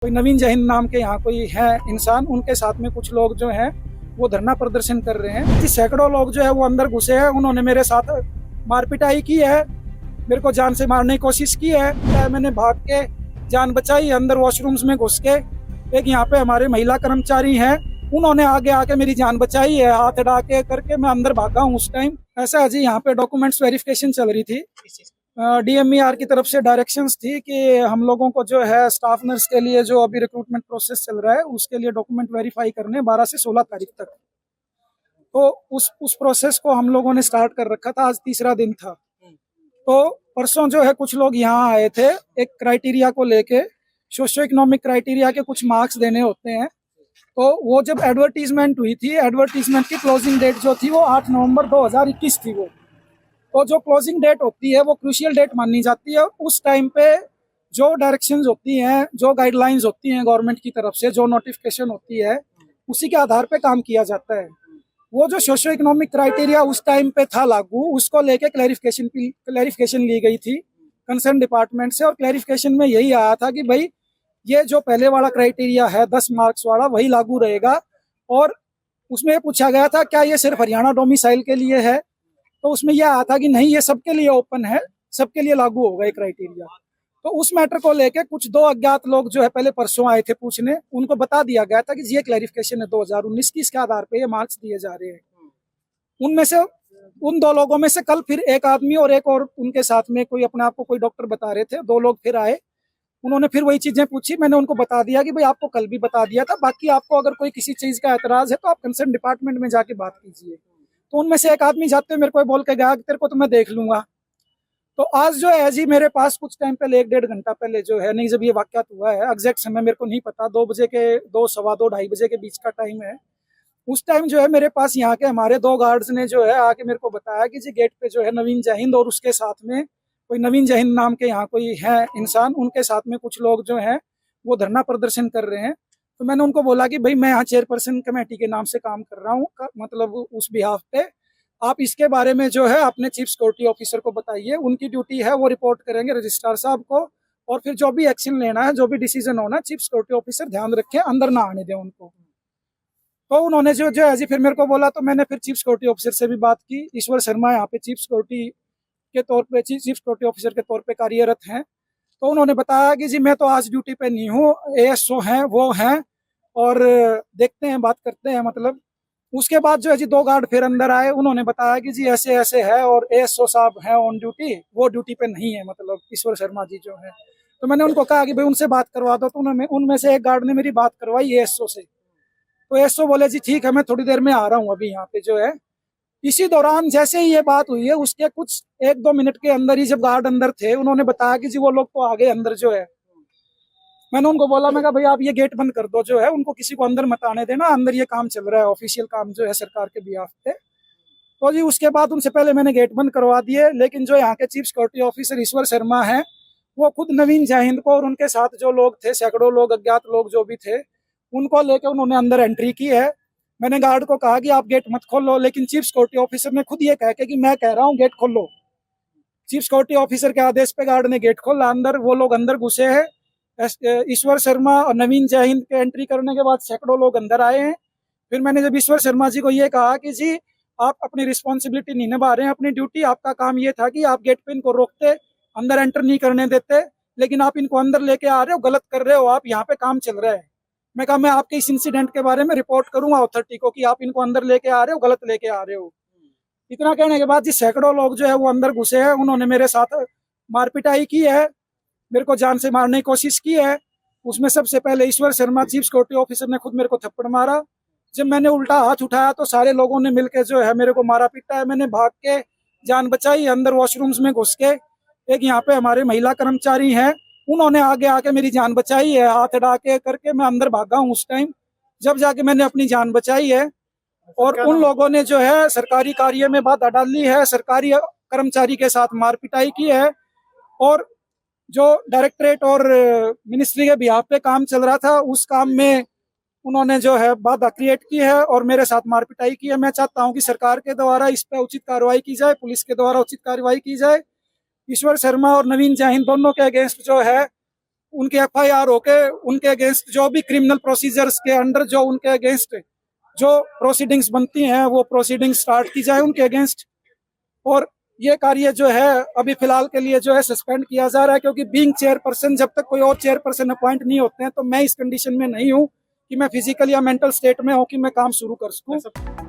कोई नवीन जहीन नाम के यहाँ कोई है इंसान, उनके साथ में कुछ लोग जो हैं वो धरना प्रदर्शन कर रहे हैं। सैकड़ों लोग जो है वो अंदर घुसे हैं, उन्होंने मेरे साथ मारपिटाई की है, मेरे को जान से मारने की कोशिश की है। मैंने भाग के जान बचाई, अंदर वॉशरूम्स में घुस के। एक यहाँ पे हमारे महिला कर्मचारी हैं, उन्होंने आगे आके मेरी जान बचाई है, हाथ अड़ा के करके मैं अंदर भागा हूँ उस टाइम। ऐसा अजी यहाँ पे डॉक्यूमेंट्स वेरिफिकेशन चल रही थी। डीएमईआर की तरफ से डायरेक्शंस थी कि हम लोगों को जो है स्टाफ नर्स के लिए जो अभी रिक्रूटमेंट प्रोसेस चल रहा है उसके लिए डॉक्यूमेंट वेरीफाई करने 12 से 16 तारीख तक। तो उस प्रोसेस को हम लोगों ने स्टार्ट कर रखा था, आज तीसरा दिन था। तो परसों जो है कुछ लोग यहाँ आए थे एक क्राइटेरिया को लेके, सोशियो इकोनॉमिक क्राइटेरिया के कुछ मार्क्स देने होते हैं। तो वो जब एडवर्टीजमेंट हुई थी, एडवर्टीजमेंट की क्लोजिंग डेट जो थी वो 8 नवंबर 2021 थी। वो तो जो क्लोजिंग डेट होती है वो क्रूशियल डेट मानी जाती है। उस टाइम पे जो डायरेक्शंस होती हैं, जो गाइडलाइंस होती हैं गवर्नमेंट की तरफ से, जो नोटिफिकेशन होती है, उसी के आधार पे काम किया जाता है। वो जो सोशियो इकोनॉमिक क्राइटेरिया उस टाइम पे था लागू, उसको लेके क्लैरिफिकेशन ली गई थी कंसर्न डिपार्टमेंट से। और क्लैरिफिकेशन में यही आया था कि भाई ये जो पहले वाला क्राइटेरिया है 10 मार्क्स वाला, वही लागू रहेगा। और उसमें पूछा गया था क्या ये सिर्फ हरियाणा डोमिसाइल के लिए है, तो उसमें यह आया था कि नहीं, ये सबके लिए ओपन है, सबके लिए लागू होगा ये क्राइटेरिया। तो उस मैटर को लेके कुछ दो अज्ञात लोग जो है पहले परसों आए थे पूछने, उनको बता दिया गया था कि ये क्लैरिफिकेशन है 2019 की, इसके आधार पे ये मार्क्स दिए जा रहे हैं। उनमें से उन दो लोगों में से कल फिर एक आदमी और एक और उनके साथ में कोई अपने आप को कोई डॉक्टर बता रहे थे, दो लोग फिर आए। उन्होंने फिर वही चीजें पूछी, मैंने उनको बता दिया कि भाई आपको कल भी बता दिया था, बाकी आपको अगर कोई किसी चीज का एतराज है तो आप कंसर्न डिपार्टमेंट में जाके बात कीजिए। तो उनमें से एक आदमी जाते हुए मेरे को बोल के गया कि तेरे को तो मैं देख लूंगा। तो आज जो है एज ही मेरे पास कुछ टाइम पहले, 1-1.5 घंटा पहले जो है, नहीं जब ये वाकया हुआ है, एग्जैक्ट समय मेरे को नहीं पता, 2 बजे के 2, सवा 2, 2:30 बजे के बीच का टाइम है। उस टाइम जो है मेरे पास यहाँ के हमारे 2 गार्ड्स ने जो है आके मेरे को बताया कि जी गेट पे जो है नवीन जहींद और उसके साथ में कोई नवीन जहींद नाम के यहाँ कोई है इंसान, उनके साथ में कुछ लोग जो हैं वो धरना प्रदर्शन कर रहे हैं। तो मैंने उनको बोला कि भाई मैं यहाँ चेयरपर्सन कमेटी के नाम से काम कर रहा हूँ, मतलब उस बिहाफ पे आप इसके बारे में जो है अपने चीफ सिक्योरिटी ऑफिसर को बताइए, उनकी ड्यूटी है, वो रिपोर्ट करेंगे रजिस्ट्रार साहब को, और फिर जो भी एक्शन लेना है, जो भी डिसीजन होना, चीफ सिक्योरिटी ऑफिसर ध्यान रखें, अंदर ना आने दें उनको। तो उन्होंने जो जो ऐसे फिर मेरे को बोला, तो मैंने फिर चीफ सिक्योरिटी ऑफिसर से भी बात की। ईश्वर शर्मा यहाँ पे चीफ सिक्योरिटी के तौर पे, चीफ सिक्योरिटी ऑफिसर के तौर पे कार्यरत हैं। तो उन्होंने बताया कि जी मैं तो आज ड्यूटी पे नहीं हूँ, एएसओ हैं वो हैं, और देखते हैं, बात करते हैं मतलब। उसके बाद जो है जी 2 गार्ड फिर अंदर आए, उन्होंने बताया कि जी ऐसे ऐसे है और एएसओ साहब हैं ऑन ड्यूटी, वो ड्यूटी पे नहीं है, मतलब ईश्वर शर्मा जी जो है। तो मैंने उनको कहा कि भाई उनसे बात करवा दो, तो उन्होंने, उनमें से एक गार्ड ने मेरी बात करवाई एएसओ से। तो एएसओ बोले जी ठीक है, मैं थोड़ी देर में आ रहा हूँ अभी यहाँ पे जो है। इसी दौरान जैसे ही ये बात हुई है, उसके कुछ 1-2 मिनट के अंदर ही जब गार्ड अंदर थे, उन्होंने बताया कि जी वो लोग तो आ गए अंदर जो है। मैंने उनको बोला, मैं कहा भाई आप ये गेट बंद कर दो जो है, उनको किसी को अंदर मत आने देना, अंदर ये काम चल रहा है, ऑफिशियल काम जो है सरकार के बिहाफ पे। तो जी उसके बाद उनसे पहले मैंने गेट बंद करवा दिए। लेकिन जो यहाँ के चीफ सिक्योरिटी ऑफिसर ईश्वर शर्मा है, वो खुद नवीन जहींद को और उनके साथ जो लोग थे, सैकड़ों लोग, अज्ञात लोग जो भी थे, उनको लेकर उन्होंने अंदर एंट्री की है। मैंने गार्ड को कहा कि आप गेट मत खोलो, लेकिन चीफ सिक्योरिटी ऑफिसर ने खुद ये कह के कि मैं कह रहा हूँ गेट खोलो। चीफ सिक्योरिटी ऑफिसर के आदेश पे गार्ड ने गेट खोला, अंदर वो लोग अंदर घुसे हैं। ईश्वर शर्मा और नवीन जहींद के एंट्री करने के बाद सैकड़ों लोग अंदर आए हैं। फिर मैंने जब ईश्वर शर्मा जी को ये कहा कि जी आप अपनी रिस्पॉन्सिबिलिटी नहीं निभा रहे हैं, अपनी ड्यूटी, आपका काम ये था कि आप गेट पे इनको रोकते, अंदर एंटर नहीं करने देते, लेकिन आप इनको अंदर लेके आ रहे हो, गलत कर रहे हो, आप यहाँ पे काम चल रहा है। मैं कहा मैं आपके इस इंसिडेंट के बारे में रिपोर्ट करूंगा अथॉरिटी को कि आप इनको अंदर लेके आ रहे हो, गलत लेके आ रहे हो। इतना कहने के बाद जी सैकड़ों लोग जो है वो अंदर घुसे हैं, उन्होंने मेरे साथ मारपिटाई की है, मेरे को जान से मारने की कोशिश की है। उसमें सबसे पहले ईश्वर शर्मा चीफ सिक्योरिटी ऑफिसर ने खुद मेरे को थप्पड़ मारा। जब मैंने उल्टा हाथ उठाया तो सारे लोगों ने मिलकर जो है मेरे को मारा पीटा है। मैंने भाग के जान बचाई, अंदर वॉशरूम्स में घुस के। एक यहाँ पे हमारे महिला कर्मचारी हैं, उन्होंने आगे आके मेरी जान बचाई है, हाथ अड़ा के करके मैं अंदर भागा हूँ उस टाइम, जब जाके मैंने अपनी जान बचाई है। और उन लोगों ने जो है सरकारी कार्य में बाधा डाली है, सरकारी कर्मचारी के साथ मारपिटाई की है, और जो डायरेक्टरेट और मिनिस्ट्री के बिहाफ पे काम चल रहा था उस काम में उन्होंने जो है बाधा क्रिएट की है और मेरे साथ मारपिटाई की है। मैं चाहता हूं कि सरकार के द्वारा इस पे उचित कार्रवाई की जाए, पुलिस के द्वारा उचित कार्रवाई की जाए। ईश्वर शर्मा और नवीन जहींद दोनों के अगेंस्ट जो है उनके एफआईआर होके उनके अगेंस्ट जो भी क्रिमिनल प्रोसीजर्स के अंडर जो उनके अगेंस्ट जो प्रोसीडिंग्स बनती हैं वो प्रोसीडिंग्स स्टार्ट की जाए उनके अगेंस्ट। और ये कार्य जो है अभी फिलहाल के लिए जो है सस्पेंड किया जा रहा है, क्योंकि बीइंग चेयरपर्सन जब तक कोई और चेयरपर्सन अपॉइंट नहीं होते हैं तो मैं इस कंडीशन में नहीं हूँ कि मैं फिजिकल या मेंटल स्टेट में हूँ कि मैं काम शुरू कर सकूँ।